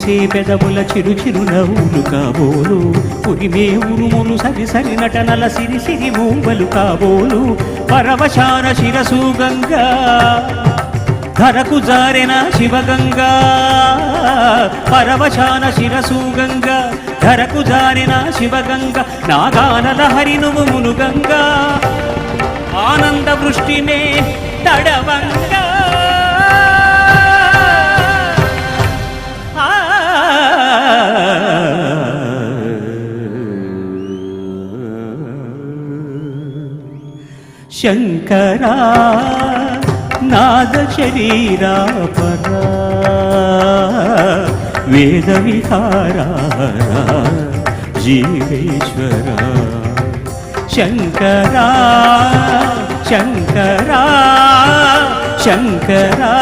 మురిసే పెదవుల చిరు చిరు నవ్వులు కాబోలు ఉరిమే ఉరుములు సరి సరి నటనల సిరి సిరి మూవలు కాబోలు పరవశాన శిరసు గంగా ధరకు జారెన శివగంగా పరవశాన శిరసు గంగా ధరకు జారెన శివగంగా నాగానల హరి నువ్వు మునుగంగా ఆనంద వృష్టినే తడవంగా శంకరా నాద శరీరా పరా వేద విహారా జీవేశ్వర శంకరా శంకరా శంకరా